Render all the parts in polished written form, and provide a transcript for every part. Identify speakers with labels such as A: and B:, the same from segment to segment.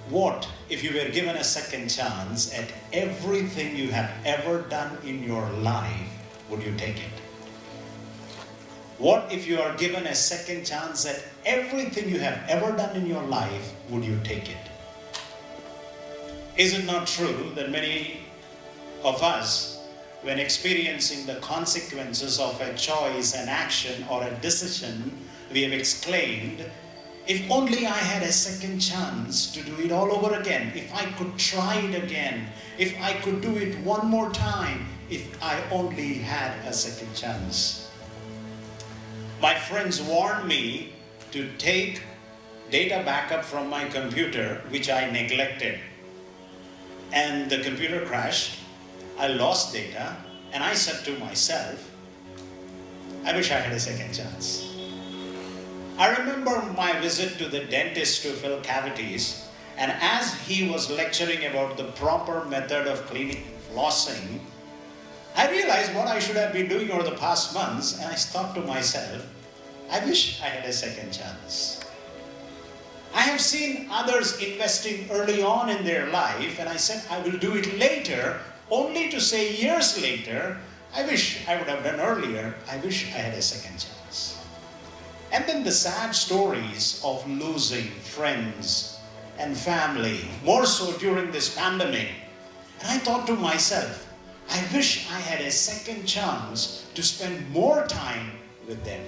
A: What if you were given a second chance at everything you have ever done in your life? Would you take it? What if you are given a second chance at everything you have ever done in your life? Would you take it? Is it not true that many of us, when experiencing the consequences of a choice, an action, or a decision, we have exclaimed, if only I had a second chance to do it all over again, if I could try it again, if I could do it one more time, if I only had a second chance. My friends warned me to take data backup from my computer, which I neglected. And the computer crashed. I lost data, and I said to myself, I wish I had a second chance. I remember my visit to the dentist to fill cavities, and as he was lecturing about the proper method of cleaning and flossing, I realized what I should have been doing over the past months, and I thought to myself, I wish I had a second chance. I have seen others investing early on in their life, and I said, I will do it later, only to say years later, I wish I would have done earlier, I wish I had a second chance. And then the sad stories of losing friends and family, more so during this pandemic. And I thought to myself, I wish I had a second chance to spend more time with them.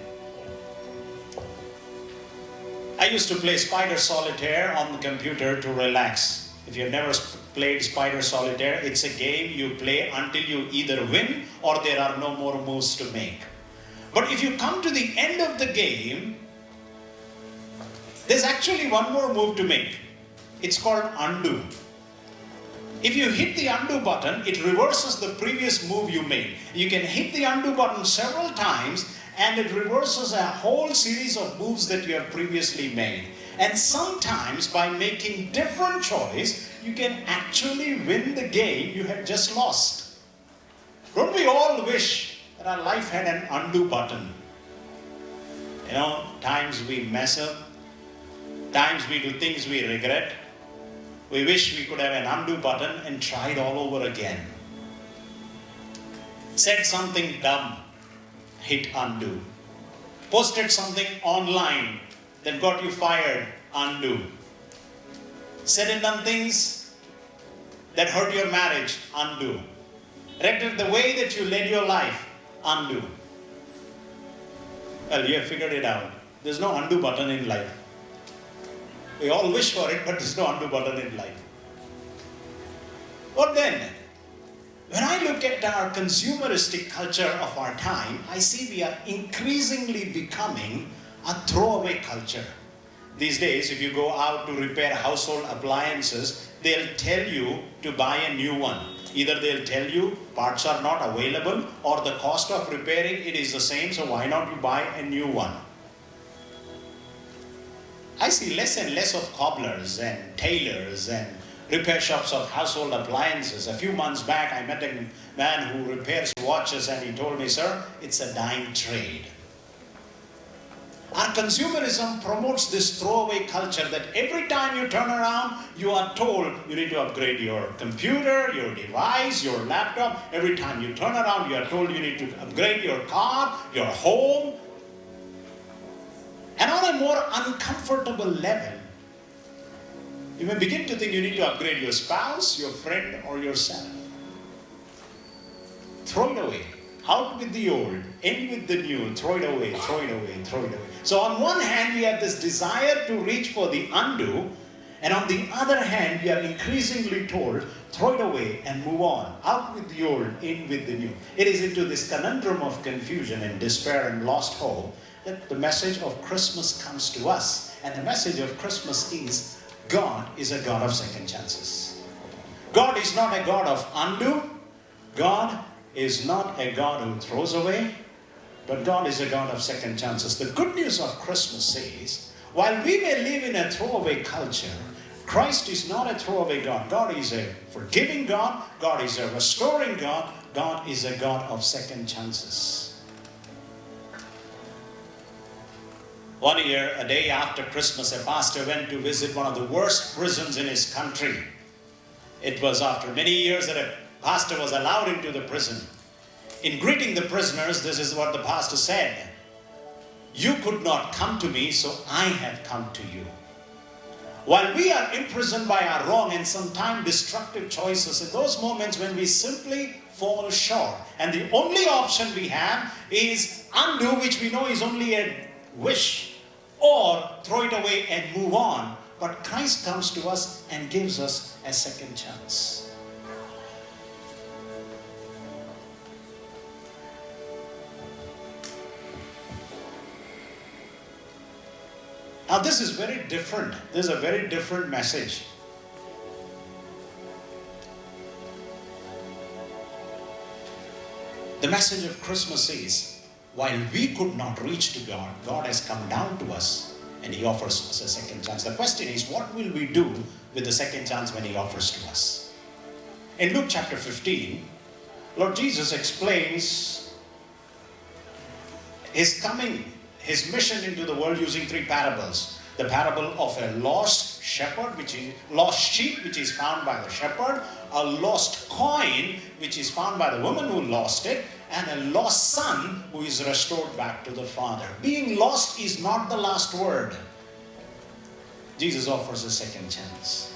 A: I used to play Spider Solitaire on the computer to relax. If you've never played Spider Solitaire, it's a game you play until you either win or there are no more moves to make. But if you come to the end of the game, there's actually one more move to make. It's called undo. If you hit the undo button, it reverses the previous move you made. You can hit the undo button several times and it reverses a whole series of moves that you have previously made. And sometimes by making different choice, you can actually win the game you had just lost. Don't we all wish that our life had an undo button? You know, times we mess up, times we do things we regret. We wish we could have an undo button and try it all over again. Said something dumb, hit undo. Posted something online that got you fired, undo. Said and done things that hurt your marriage, undo. Acted the way that you led your life, undo. Well, you have figured it out. There's no undo button in life. We all wish for it, but there's no undo button in life. What then? When I look at our consumeristic culture of our time, I see we are increasingly becoming a throwaway culture. These days, if you go out to repair household appliances, they'll tell you to buy a new one. Either they'll tell you parts are not available or the cost of repairing it is the same, so why not you buy a new one? I see less and less of cobblers and tailors and repair shops of household appliances. A few months back, I met a man who repairs watches and he told me, sir, it's a dying trade. Our consumerism promotes this throwaway culture that every time you turn around, you are told you need to upgrade your computer, your device, your laptop. Every time you turn around, you are told you need to upgrade your car, your home. And on a more uncomfortable level, you may begin to think you need to upgrade your spouse, your friend, or yourself. Throw it away. Out with the old, in with the new, throw it away, throw it away, throw it away. So on one hand, we have this desire to reach for the undo, and on the other hand, we are increasingly told, throw it away and move on. Out with the old, in with the new. It is into this conundrum of confusion and despair and lost hope that the message of Christmas comes to us. And the message of Christmas is, God is a God of second chances. God is not a God of undo. God is not a God who throws away, but God is a God of second chances. The good news of Christmas says, while we may live in a throwaway culture, Christ is not a throwaway God. God is a forgiving God. God is a restoring God. God is a God of second chances. One year, a day after Christmas, a pastor went to visit one of the worst prisons in his country. It was after many years that a pastor was allowed into the prison. In greeting the prisoners, this is what the pastor said: "You could not come to me, so I have come to you." While we are imprisoned by our wrong and sometimes destructive choices, in those moments when we simply fall short, and the only option we have is undo, which we know is only a wish, or throw it away and move on. But Christ comes to us and gives us a second chance. Now this is very different. This is a very different message. The message of Christmas is, while we could not reach to God, God has come down to us and He offers us a second chance. The question is, what will we do with the second chance when He offers to us? In Luke chapter 15, Lord Jesus explains His coming, His mission into the world using three parables. The parable of a lost shepherd, lost sheep, which is found by the shepherd, a lost coin, which is found by the woman who lost it, and a lost son who is restored back to the father. Being lost is not the last word. Jesus offers a second chance.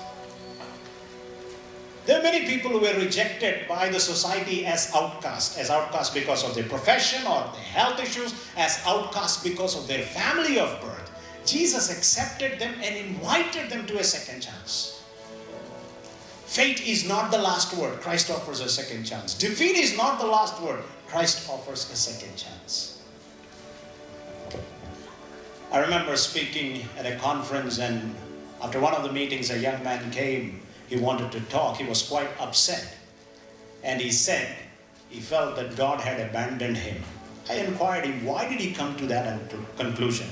A: There are many people who were rejected by the society as outcasts because of their profession or their health issues, as outcasts because of their family of birth. Jesus accepted them and invited them to a second chance. Fate is not the last word. Christ offers a second chance. Defeat is not the last word. Christ offers a second chance. I remember speaking at a conference, and after one of the meetings, a young man came. He wanted to talk. He was quite upset. And he said he felt that God had abandoned him. I inquired him, why did he come to that conclusion?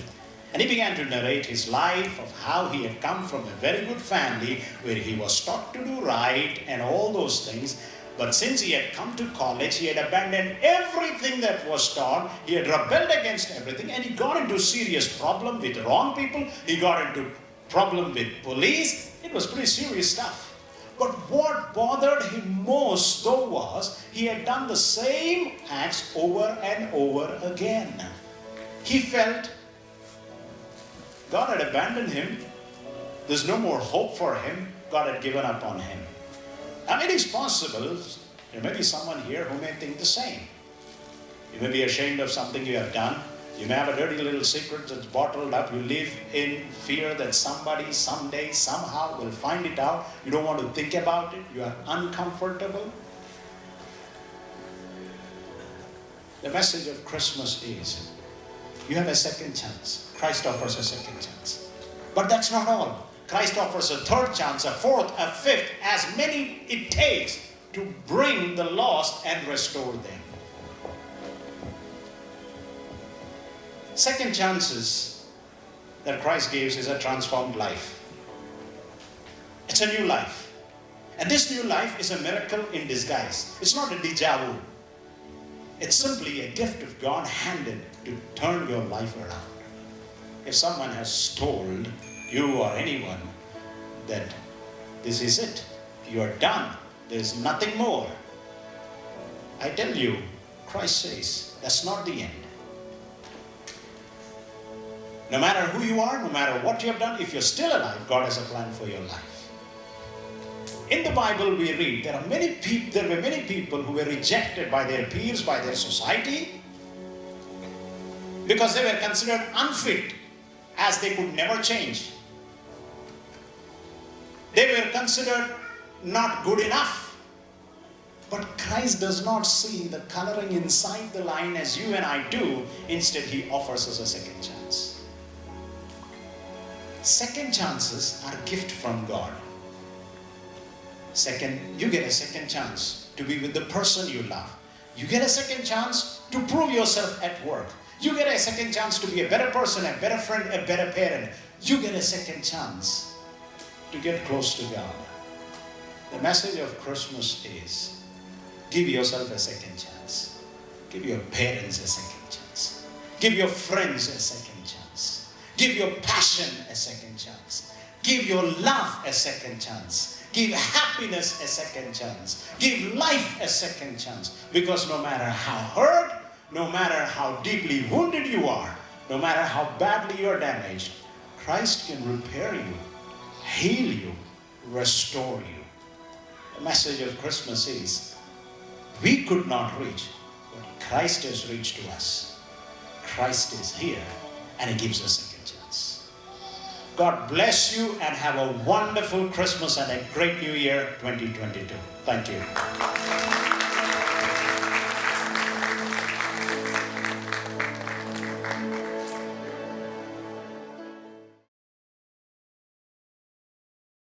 A: And he began to narrate his life, of how he had come from a very good family where he was taught to do right and all those things. But since he had come to college, he had abandoned everything that was taught. He had rebelled against everything, and he got into serious problem with wrong people. He got into problem with police. It was pretty serious stuff. But what bothered him most, though, was he had done the same acts over and over again. He felt God had abandoned him. There's no more hope for him. God had given up on him. Now, it is possible there may be someone here who may think the same. You may be ashamed of something you have done. You may have a dirty little secret that's bottled up. You live in fear that somebody, someday, somehow will find it out. You don't want to think about it. You are uncomfortable. The message of Christmas is, you have a second chance. Christ offers a second chance. But that's not all. Christ offers a third chance, a fourth, a fifth, as many it takes to bring the lost and restore them. Second chances that Christ gives is a transformed life. It's a new life. And this new life is a miracle in disguise. It's not a déjà vu. It's simply a gift of God handed to turn your life around. If someone has told you or anyone that this is it, you are done, there's nothing more, I tell you, Christ says that's not the end. No matter who you are, no matter what you have done, if you're still alive, God has a plan for your life. In the Bible we read there were many people who were rejected by their peers, by their society, because they were considered unfit, as they could never change. They were considered not good enough. But Christ does not see the coloring inside the line as you and I do. Instead, He offers us a second chance. Second chances are a gift from God. Second, you get a second chance to be with the person you love. You get a second chance to prove yourself at work. You get a second chance to be a better person, a better friend, a better parent. You get a second chance to get close to God. The message of Christmas is, give yourself a second chance. Give your parents a second chance. Give your friends a second chance. Give your passion a second chance. Give your love a second chance. Give happiness a second chance. Give life a second chance. Because no matter how hurt, no matter how deeply wounded you are, no matter how badly you're damaged, Christ can repair you, heal you, restore you. The message of Christmas is, we could not reach, but Christ has reached to us. Christ is here, and He gives us a second chance. God bless you and have a wonderful Christmas and a great New Year 2022. Thank you.